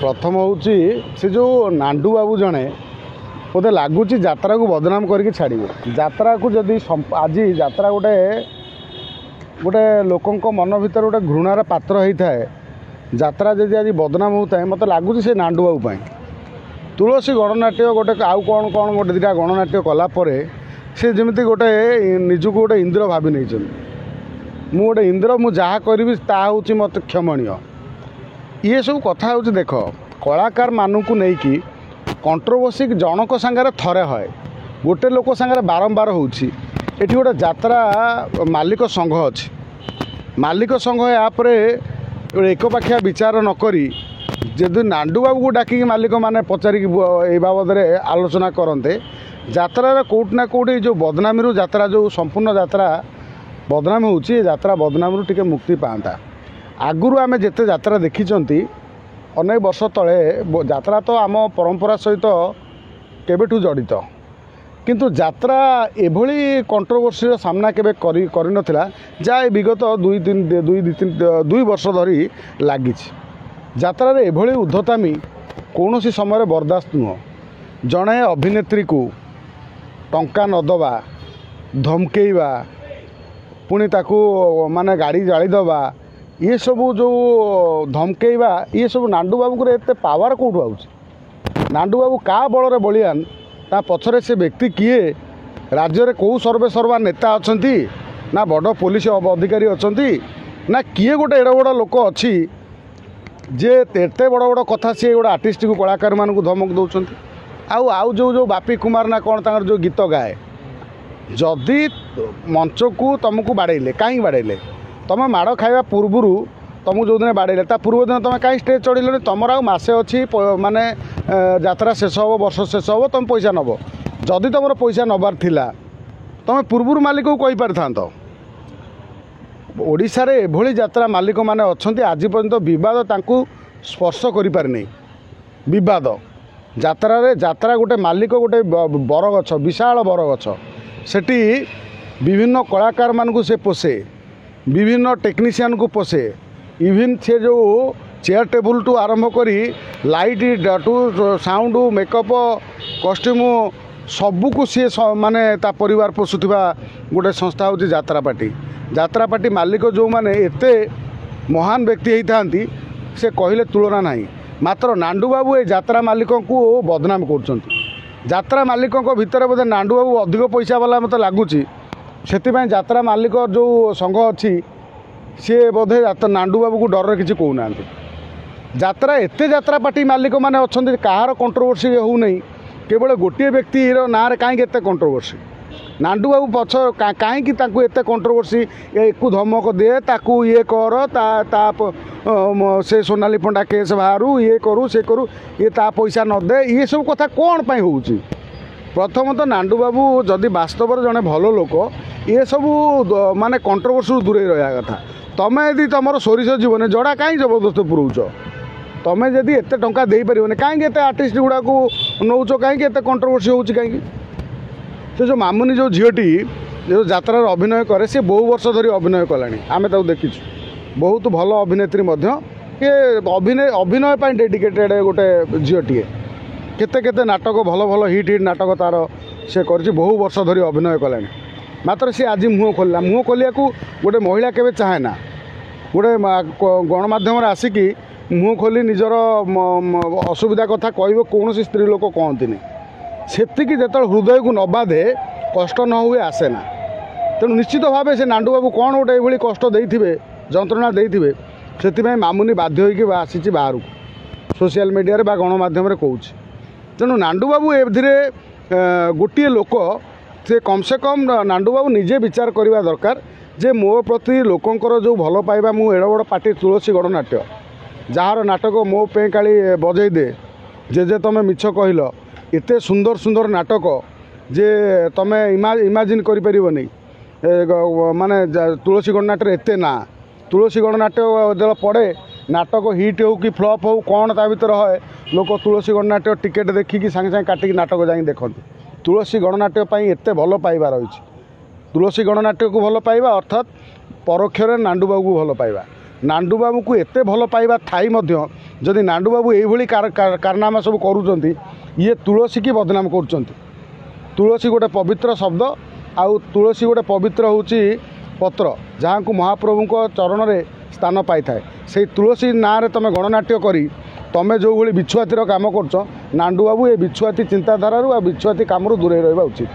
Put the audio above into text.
प्रथम हूँ से जो नांडू बाबू जड़े मत लगुच यात्रा को बदनाम करके छाड़े यात्रा को जदि आज यात्रा गोटे गोटे लोक मन भर गोटे घृणार पात्र होता है यात्रा जदि आज बदनाम होता है मत लगुच से नांडू बाबू तुलसी गणनाट्य गोटे आउ कौन कौन गोटे दुटा गणनाट्य कलापर से जमी गोटे निजक गोटे इंद्र भावी नहीं मु गोटे इंद्र मु जहाँ करी ता हूँ मत क्षमणीय ये सब कथा हूँ देख कलाकार मानू नहीं कि कंट्रोवर्सी जनक सांगे थरे है गोटे लोक सांगे बारंबार होती गोटे यात्रा मालिक संघ अच्छी मालिक संघ यापर एकपाखिया विचार नक जदि नांडू बाबू को डाक मालिक मैंने पचारिक ए बाबद आलोचना करते यात्रा कौट ना कौटी जो बदनामी यात्रा जो संपूर्ण यात्रा बदनामी होची यात्रा बदनामी टिके मुक्ति पाता आगुरी आम जिते यात्रा देखी अनेक वर्ष तले यात्रा तो आम परंपरा सहित केबेठू जड़ित किंतु यात्रा एभली कंट्रोवर्सी सामना केबे करि नथिला जहाँ विगत दुई वर्ष धरी लगी यात्रा एभली उद्धतामी कौन समय बर्दाश्त नुह जड़े अभिनेत्री को टंका नदबा धमकेवा पुणी ताकू माने गाड़ी जालीदबा ये सब जो धमकेवा ये सब नांडू बाबू को एत पावर कौटू आउची नांडू बाबू का बल बलियान ता पछरे से व्यक्ति किए राज्य में कौ सर्वे सर्वा नेता अच्छा ना बड़ पुलिस अधिकारी अच्छा ना किए गोटे एड़ बड़ लोक अच्छी जे एते बड़ बड़ कथा सी गोटे आर्टिस्ट को कलाकार मान धमक दौरान आउ जो बापी कुमार ना कौन तार जो गीत गाए जदि मंच को तुमको बाड़े कहीं बाड़े तुम माड़ खाଇବା पूर्वर तुमको जो दिन बाड़े पूर्व दिन तुम कहीं स्टेज चढ़ल तुम आसे अच्छी माने यात्रा शेष हम वर्ष शेष हम तुम पैसा नब जदि तुम पैसा नबार थिला तुम पूर्वर मालिक को कही पारि था ओडिशा रे एभली यात्रा मालिक माने अच्छे आज पर्यंत बद तांकु स्पर्श करि पारि नहीं विवाद यात्रा गोटे मालिक गोटे बरगछ विशाल बरगछ सेठी विभिन्न कलाकार मान से पोषे विभिन्न टेक्नीशियन को पोषे इवन से जो चेयर टेबुल टू आरंभ करी लाइट टू साउंड मेकअप कॉस्ट्यूम सबको सी माने ता परिवार पोषुवा गोटे संस्था हूँ यात्रा पार्टी मालिक जो माने एते महान व्यक्ति होती से कहले तुलना नहीं मात्र नांडू बाबू ए यात्रा मालिक को बदनाम कर यात्रा मालिक भितर बोधे नांडू बाबू अधिक पैसा वाला मत लगुच से यात्रा मालिक जो संघ अच्छी सी बोधे नांडू बाबू को डर किसी कहूना यात्रा एते यात्रा पार्टी मालिक मैंने अच्छा कहार कंट्रोवर्सी हो नहीं केवल गोटे व्यक्ति ना कहीं एत कंट्रोवर्सी नांडू बाबू पछ कहीं एत कंट्रोवर्सी एक धमक दे ताकू ये कर से सोनाली पंडा केस बाहर ये करू से करू ये ता पैसा न दे ये सब कथा कौन पाई होउची प्रथम तो नांडू बाबू जदि वास्तव जड़े भल लोक ये सब माने कंट्रोवर्सी दूरे रहा कथा तमें यदि तुम सोरिष जीवन जड़ा कहीं जबरदस्त पुरौच तुम जदि एत टंका दे पार कहीं एत आर्टिस्ट गुड़ा को नौच कहीं एत कंट्रोवर्सी हो कहीं से जो मामुनी जो झीटी जो यात्रा अभिनय करे सी बहु वर्ष धरी अभिनय कलानी आम देखीचु बहुत भल अभिनेत्री अभिनय डेडिकेटेड गोटे झीटीए केते केते नाटक भल भल हिट नाटक तार से कर बहु वर्ष धरी अभिनय कलानी मात्र सी आज मुँह खोलिया गोटे महिला केवे चाहे ना गोटे गणमाध्यम आसिकी मुँह खोली निजर असुविधा कथा कह कौन स्त्री लोक कहती सेतिकी जो हृदय को न बाधे कष्ट न हुए आसे ना तेणु निश्चित भाव से नांडू बाबू कौन गोटे ये कष्ट देते जंत्रणा देते से मामुनी बाध्य होगी आसी बाहर सोशल मीडिया रे गणमाध्यम कहूँ तेणु नांडू बाबू एधिरे गोटे लोक से कम से कम नांडू बाबू निजे विचार करवा दरकार जे मो प्रति लोकंकर जो भल पाइबा मु एड़ बड़ पार्टी तुलसी गणनाट्य जार नाटक मो पे काली बजई दे जे तुम मिछ कहल एते सुंदर सुंदर नाटक जे तुम इमाजिन करें माने तुलसी गणनाट्य एते ना तुलसी गणनाट्य जो पड़े नाटक हिट हो कि फ्लॉप हो कौन ता भर है लोक तुलसी गणनाट्य टिकेट देखिकी सागे सागे काटिक नाटक जाई देखते तुलसी गणनाट्य एत भल पाइबा रही तुलसी गणनाट्य को भल पाइबा अर्थात परोक्ष नांडू बाबू को भल पाइबा नांडू बाबू को एत भल पाइबा थाई जदि नांडू बाबू ये कारनामा सब करुँच ये तुलसी की बदनाम कर तुलसी गोटे पवित्र शब्द आउ तुलसी गोटे पवित्र होची पत्र जहाँ को महाप्रभु को चरण में स्थान पाई थाए से तुलसी ना रे तमें गणनाट्य करी तमें जो भाई बिछुआतीर काम कर नांडू बाबू ये बिछुआती चिंताधारा आ बिछुआती काम दूरे रहा उचित।